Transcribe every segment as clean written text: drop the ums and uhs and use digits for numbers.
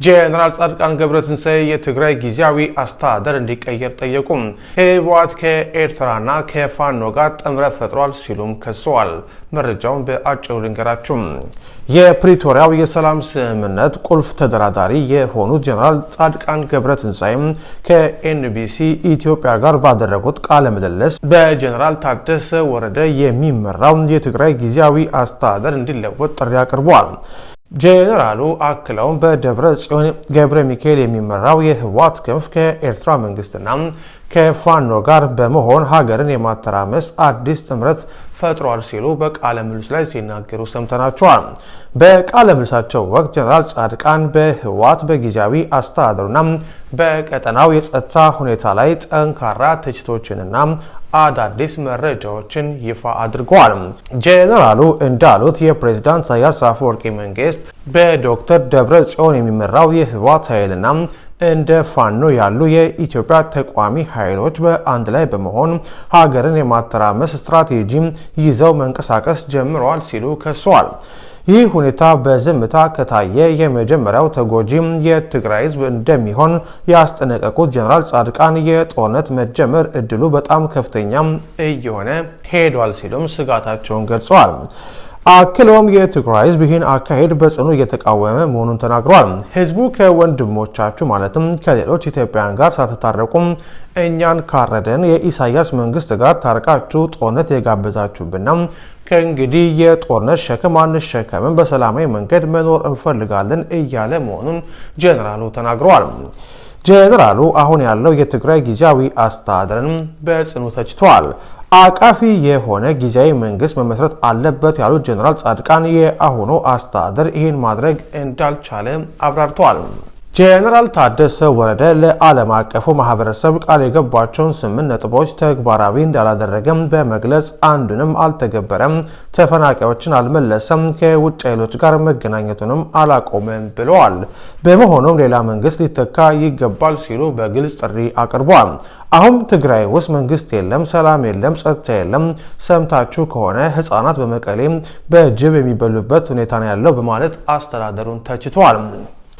ጄኔራል ጻድቃን ገብረትንሳኤ የትግራይ ጊዜያዊ አስተዳደር እንዲቀየር ጠየቁ። ህወሓት ከኤርትራና ከፋኖ ጋር ጥምረት ፈጥሯል ሲሉም ከሰዋል። መረጃውን በአጭሩ ልንገራችሁ። የፕሪቶሪያው የሰላም ስምምነት ቁልፍ ተደራዳሪ የሆኑት ጄኔራል ጻድቃን ገብረትንሳኤ ከኤንቢሲ ኢትዮጵያ ጋር ባደረጉት ቃለ ምልልስ በጄኔራል ታደሰ ወረደ የሚመራው የትግራይ ጊዜያዊ አስተዳደር እንዲለወጥ ጥሪ አቅርበዋል። ጄኔራሉ አክለውም በደብረ ጽዮን ገብረ ሚካኤል የሚመራው የህወሓት ክንፍ ከኤርትራ መንግስትና ከፋኖ ጋር በመሆን ሀገርን የማተራመስ አዲስ ጥምረት ፈጥሯል ሲሉ በቃለ ምልልስ ላይ ሲናገሩ ሰምተናቸዋል። በቃለ ምልልሳቸው ወቅት ጄኔራል ጻድቃን በህወሓት በጊዜያዊ አስተዳደሩና በቀጠናው የጸጥታ ሁኔታ ላይ ጠንካራ ትችቶችንና አዳዲስ መረጃዎችን ይፋ አድርገዋል። ጄኔራሉ እንዳሉት የፕሬዝዳንት ኢሳያስ አፈወርቂ መንግስት በዶክተር ደብረ ጽዮን የሚመራው የህወሓት ኃይልና እንደ ፋኖ ያሉ የኢትዮጵያ ተቋሚ ኃይሎች በአንድ ላይ በመሆን ሀገርን የማተራመስ ስትራቴጂ ይዘው መንቀሳቀስ ጀምረዋል ሲሉ ከሰዋል። ይህ ሁኔታ በዝምታ ከታየ የመጀመሪያው ተጎጂ የትግራይ ህዝብ እንደሚሆን ያስጠነቀቁት ጄኔራል ጻድቃን የጦርነት መጀመር እድሉ በጣም ከፍተኛ እየሆነ ሄዷል ሲሉም ስጋታቸውን ገልጸዋል። አክለውም የትግራይ ህዝብ ይህን አካሄድ በጽኑ እየተቃወመ መሆኑን ተናግረዋል። ህዝቡ ከወንድሞቻችሁ ማለትም ከሌሎች ኢትዮጵያውያን ጋር ሳትታረቁም እኛን ካረደን የኢሳያስ መንግስት ጋር ታርቃችሁ ጦርነት የጋበዛችሁብና ከእንግዲህ የጦርነት ሸክም አንሸከምም፣ በሰላማዊ መንገድ መኖር እንፈልጋለን እያለ መሆኑን ጄኔራሉ ተናግረዋል። ጄኔራሉ አሁን ያለው የትግራይ ጊዜያዊ አስተዳደርን በጽኑ ተችተዋል። አቃፊ የሆነ ጊዜያዊ መንግስት መመስረት አለበት ያሉት ጄኔራል ጻድቃን የአሁኑ አስተዳደር ይህን ማድረግ እንዳልቻለ አብራርተዋል። ጄኔራል ታደሰ ወረደ ለዓለም አቀፉ ማህበረሰብ ቃል የገባቸውን 8 ነጥቦች ተግባራዊ እንዳላደረገም በመግለጽ አንዱንም አልተገበረም፣ ተፈናቃዮችን አልመለሰም፣ ከውጭ ኃይሎች ጋር መገናኘቱንም አላቆመም ብለዋል። በመሆኑም ሌላ መንግስት ሊተካ ይገባል ሲሉ በግልጽ ጥሪ አቅርበዋል። አሁን ትግራይ ውስጥ መንግስት የለም፣ ሰላም የለም፣ ጸጥታ የለም፣ ሰምታችሁ ከሆነ ህፃናት በመቀሌ በጅብ የሚበሉበት ሁኔታ ነው ያለው በማለት አስተዳደሩን ተችተዋል።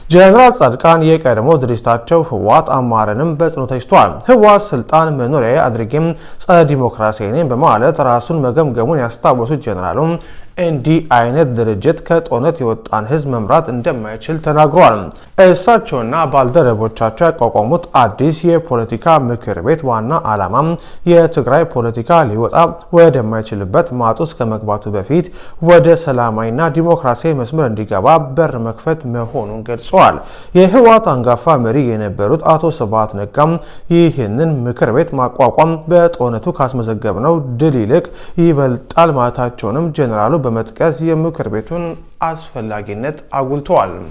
ጄኔራል ጻድቃን የቀድሞ ድርጅታቸው ህወሓት አማረንም በጽኑ ተችቷል። ህወሓት ስልጣን መኖሪያ አድርጌም ጸረ ዲሞክራሲ ነኝ በማለት ራሱን መገምገሙን ያስታወሱት ጄኔራሉ እንዲህ አይነት ድርጅት ከጦርነት የወጣን ህዝብ መምራት እንደማይችል ተናግረዋል። እሳቸውና ባልደረቦቻቸው ያቋቋሙት አዲስ የፖለቲካ ምክር ቤት ዋና ዓላማ የትግራይ ፖለቲካ ሊወጣ ወደማይችልበት ማጥ ውስጥ ከመግባቱ በፊት ወደ ሰላማዊና ዲሞክራሲያዊ መስመር እንዲገባ በር መክፈት መሆኑን ገልጸዋል። የህወሓት አንጋፋ መሪ የነበሩት አቶ ስብሃት ነጋም ይህንን ምክር ቤት ማቋቋም በጦርነቱ ካስመዘገብነው ድል ይልቅ ይበልጣል ማለታቸውንም ጄኔራሉ በመጥቀስ የምክር ቤቱን አስፈላጊነት አጉልተዋል።